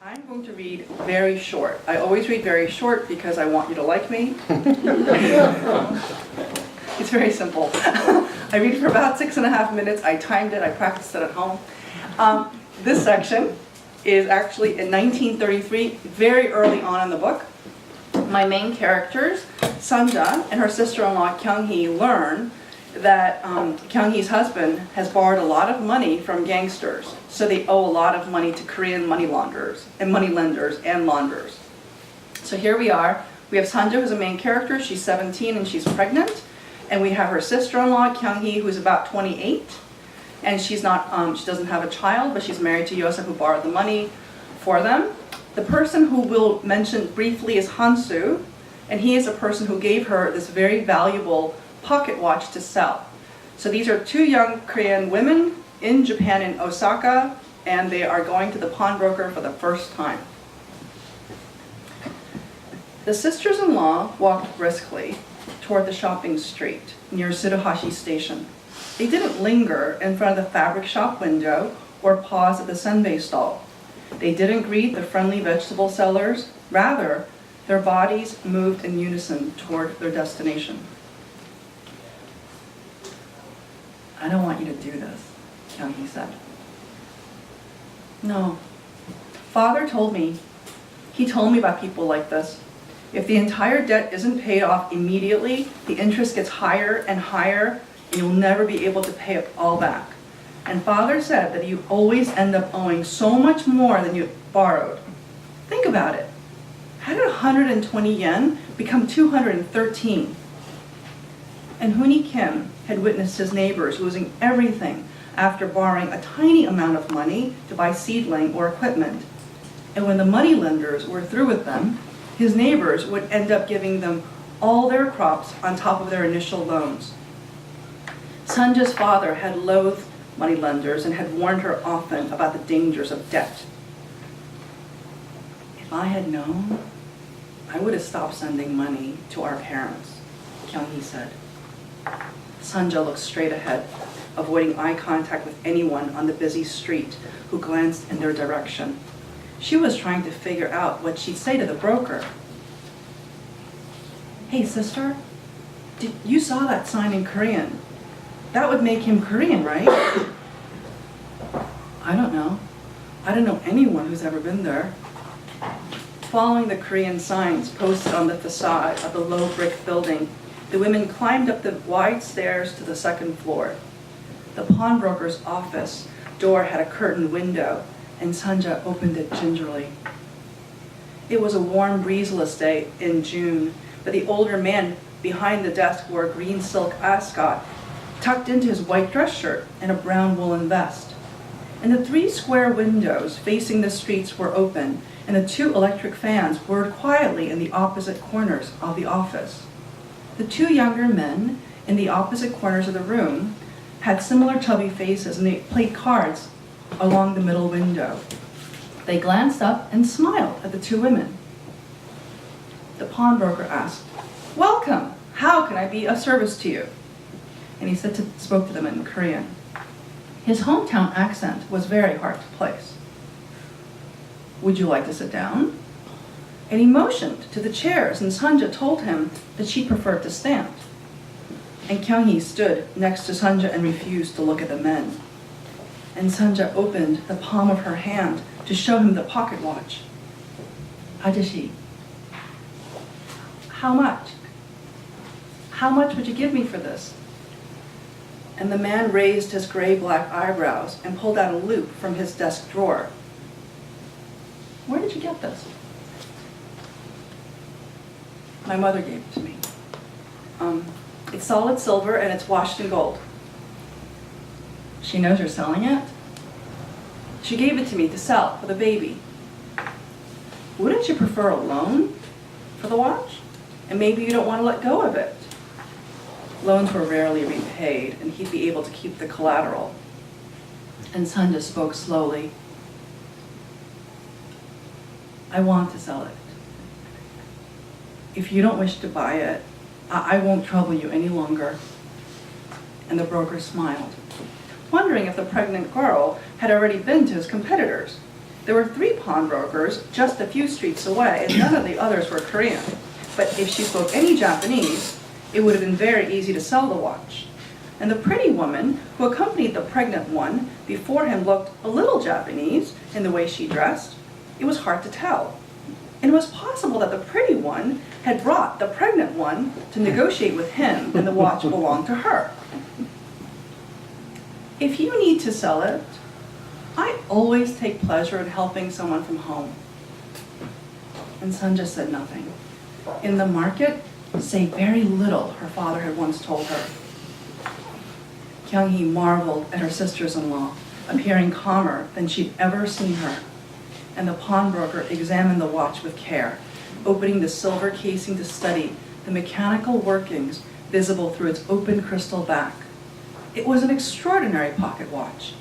I'm going to read very short. I always read very short because I want you to like me. It's very simple. I read for about 6.5 minutes. I timed it. I practiced it at home. This section is actually in 1933, very early on in the book. My main characters, Sanja and her sister-in-law Kyung-hee, learn that Kyung-hee's husband has borrowed a lot of money from gangsters, so they owe a lot of money to Korean money launderers and money lenders and launderers. So here we are. We have Sanja, who's a main character. She's 17 and she's pregnant, and we have her sister-in-law Kyung-hee, who's about 28, and she's not. She doesn't have a child, but she's married to Yosa, who borrowed the money for them. The person who we'll mention briefly is Hansu, and he is a person who gave her this very valuable pocket watch to sell. So these are two young Korean women in Japan, in Osaka, and they are going to the pawnbroker for the first time. The sisters-in-law walked briskly toward the shopping street near Tsuruhashi Station. They didn't linger in front of the fabric shop window or pause at the senbei stall. They didn't greet the friendly vegetable sellers. Rather, their bodies moved in unison toward their destination. "I don't want you to do this," Kyung-hee said. "No. Father told me. He told me about people like this. If the entire debt isn't paid off immediately, the interest gets higher and higher, and you'll never be able to pay it all back. And Father said that you always end up owing so much more than you borrowed. Think about it. How did 120 yen become 213? And Hooni Kim had witnessed his neighbors losing everything after borrowing a tiny amount of money to buy seedling or equipment. And when the money lenders were through with them, his neighbors would end up giving them all their crops on top of their initial loans. Sanja's father had loathed money lenders and had warned her often about the dangers of debt. If I had known, I would have stopped sending money to our parents," Kyung-hee said. Sanja looked straight ahead, avoiding eye contact with anyone on the busy street who glanced in their direction. She was trying to figure out what she'd say to the broker. "Hey, sister, you saw that sign in Korean. That would make him Korean, right?" "I don't know. I don't know anyone who's ever been there." Following the Korean signs posted on the facade of the low brick building, the women climbed up the wide stairs to the second floor. The pawnbroker's office door had a curtained window, and Sanja opened it gingerly. It was a warm, breezeless day in June, but the older man behind the desk wore a green silk ascot tucked into his white dress shirt and a brown woolen vest. And the 3 square windows facing the streets were open, and the 2 electric fans whirred quietly in the opposite corners of the office. The 2 younger men in the opposite corners of the room had similar chubby faces, and they played cards along the middle window. They glanced up and smiled at the 2 women. The pawnbroker asked, "Welcome. How can I be of service to you?" And he spoke to them in Korean. His hometown accent was very hard to place. "Would you like to sit down?" And he motioned to the chairs, and Sanja told him that she preferred to stand. And Kyung-hee stood next to Sanja and refused to look at the men. And Sanja opened the palm of her hand to show him the pocket watch. "Ajashi, how much? How much would you give me for this?" And the man raised his gray-black eyebrows and pulled out a loupe from his desk drawer. "Where did you get this?" "My mother gave it to me. It's solid silver and it's washed in gold." "She knows you're selling it?" "She gave it to me to sell for the baby." "Wouldn't you prefer a loan for the watch? And maybe you don't want to let go of it." Loans were rarely repaid, and he'd be able to keep the collateral. And Sanja spoke slowly. "I want to sell it. If you don't wish to buy it, I won't trouble you any longer." And the broker smiled, wondering if the pregnant girl had already been to his competitors. There were 3 pawnbrokers just a few streets away, and none of the others were Korean. But if she spoke any Japanese, it would have been very easy to sell the watch. And the pretty woman who accompanied the pregnant one before him looked a little Japanese in the way she dressed. It was hard to tell. And it was possible that the pretty one had brought the pregnant one to negotiate with him, and the watch belonged to her. If you need to sell it, I always take pleasure in helping someone from home. And Sunja said nothing. In the market, say very little, her father had once told her. Kyung-hee marveled at her sisters-in-law, appearing calmer than she'd ever seen her. And the pawnbroker examined the watch with care, opening the silver casing to study the mechanical workings visible through its open crystal back. It was an extraordinary pocket watch,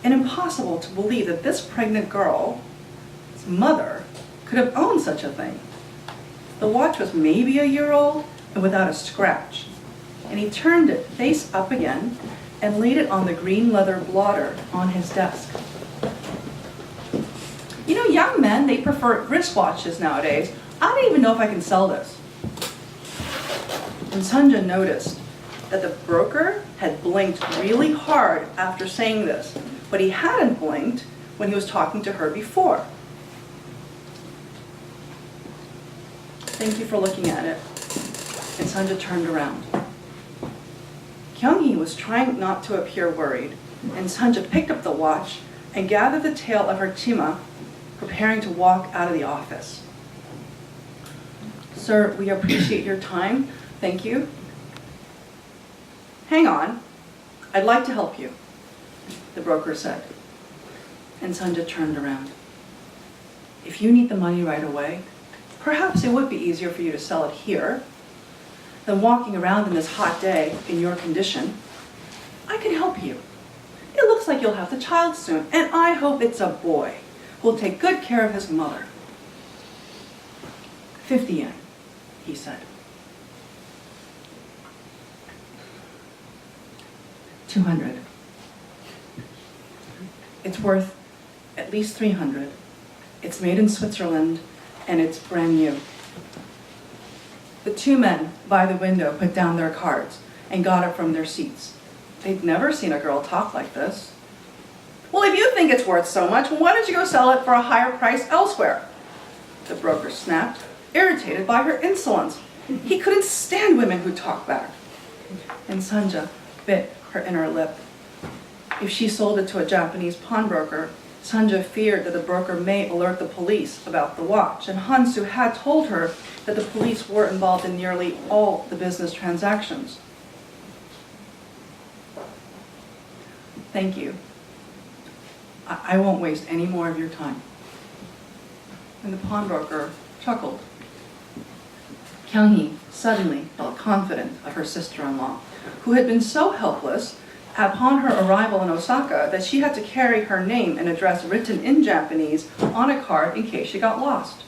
and impossible to believe that this pregnant girl's mother could have owned such a thing. The watch was maybe a year old and without a scratch, and he turned it face up again and laid it on the green leather blotter on his desk. You know, young men, they prefer wristwatches nowadays. I don't even know if I can sell this. And Sunja noticed that the broker had blinked really hard after saying this, but he hadn't blinked when he was talking to her before. Thank you for looking at it. And Sunja turned around. Kyung-hee was trying not to appear worried, and Sunja picked up the watch and gathered the tail of her chima, preparing to walk out of the office. Sir, we appreciate your time. Thank you. Hang on. I'd like to help you, the broker said. And Sunja turned around. If you need the money right away, perhaps it would be easier for you to sell it here than walking around in this hot day in your condition. I can help you. It looks like you'll have the child soon, and I hope it's a boy who will take good care of his mother. 50 yen, he said. 200. It's worth at least 300. It's made in Switzerland, and it's brand new. The 2 men by the window put down their cards and got up from their seats. They'd never seen a girl talk like this. Well, if you think it's worth so much, why don't you go sell it for a higher price elsewhere? The broker snapped, irritated by her insolence. He couldn't stand women who talked back. And Sunja bit her inner lip. If she sold it to a Japanese pawnbroker, Sunja feared that the broker may alert the police about the watch, and Hansu had told her that the police were involved in nearly all the business transactions. Thank you. I won't waste any more of your time. And the pawnbroker chuckled. Kyung-hee suddenly felt confident of her sister-in-law, who had been so helpless upon her arrival in Osaka that she had to carry her name and address written in Japanese on a card in case she got lost.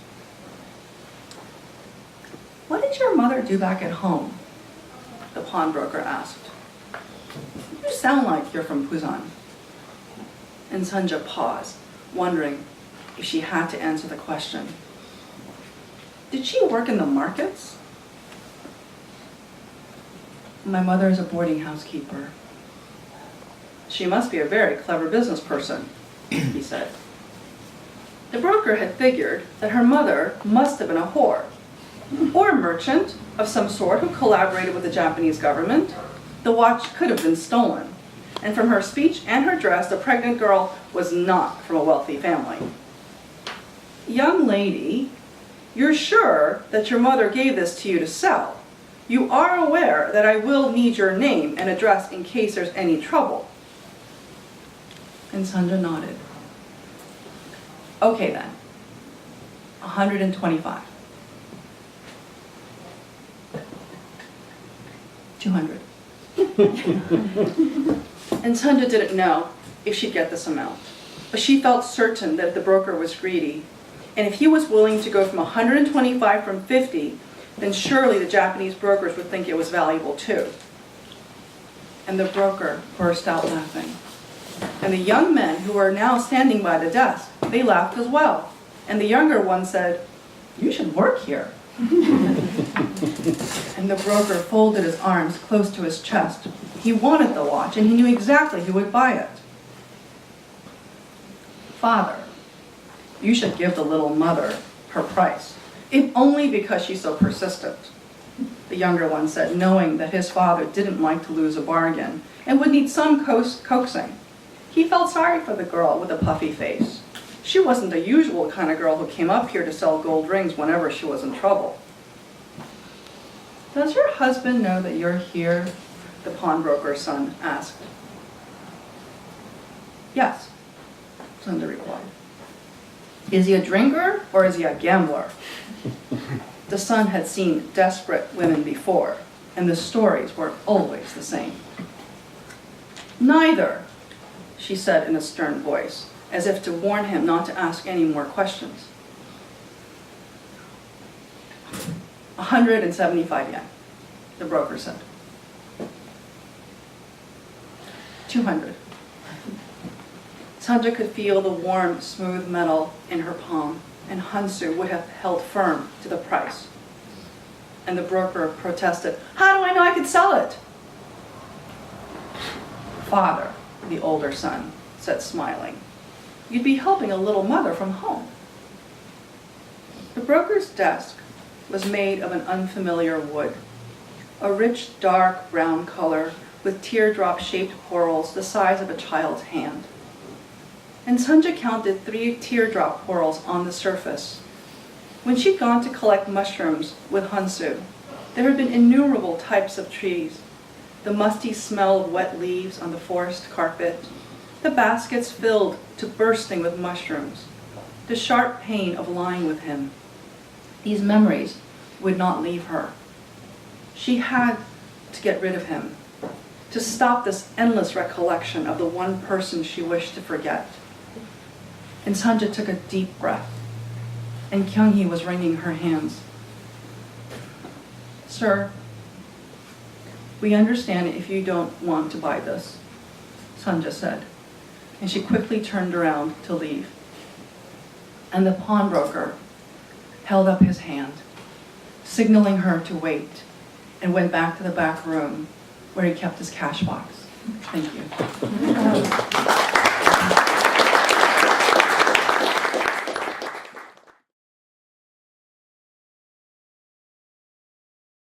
What did your mother do back at home? The pawnbroker asked. You sound like you're from Busan. And Sunja paused, wondering if she had to answer the question. Did she work in the markets? My mother is a boarding house keeper. She must be a very clever business person, he said. The broker had figured that her mother must have been a whore, or a merchant of some sort who collaborated with the Japanese government. The watch could have been stolen, and from her speech and her dress, the pregnant girl was not from a wealthy family. Young lady, you're sure that your mother gave this to you to sell? You are aware that I will need your name and address in case there's any trouble. And Sunja nodded. Okay then, 125. 200. And Sunja didn't know if she'd get this amount, but she felt certain that the broker was greedy, and if he was willing to go from 125 from 50, then surely the Japanese brokers would think it was valuable too. And the broker burst out laughing. And the young men who were now standing by the desk They laughed as well, and the younger one said, "You should work here." And the broker folded his arms close to his chest. He wanted the watch, and he knew exactly who would buy it. "Father, you should give the little mother her price, if only because she's so persistent," the younger one said, knowing that his father didn't like to lose a bargain and would need some coaxing. He felt sorry for the girl with the puffy face. She wasn't the usual kind of girl who came up here to sell gold rings whenever she was in trouble. "Does your husband know that you're here?" the pawnbroker's son asked. "Yes," Sunda replied. "Is he a drinker or is he a gambler?" The son had seen desperate women before, and the stories were always the same. "Neither," she said in a stern voice, as if to warn him not to ask any more questions. 175 yen, the broker said. 200. Sanja could feel the warm, smooth metal in her palm, and Hansu would have held firm to the price. And the broker protested, "How do I know I could sell it?" "Father," the older son said, smiling, "you'd be helping a little mother from home." The broker's desk was made of an unfamiliar wood, a rich dark brown color with teardrop-shaped whorls the size of a child's hand. And Sanja counted 3 teardrop whorls on the surface. When she'd gone to collect mushrooms with Hansu, there had been innumerable types of trees, the musty smell of wet leaves on the forest carpet, the baskets filled to bursting with mushrooms, the sharp pain of lying with him. These memories would not leave her. She had to get rid of him, to stop this endless recollection of the one person she wished to forget. And Sanja took a deep breath, and Kyung-hee was wringing her hands. "Sir, we understand if you don't want to buy this," Sanja said, and she quickly turned around to leave. And the pawnbroker held up his hand, signaling her to wait, and went back to the back room where he kept his cash box. Thank you.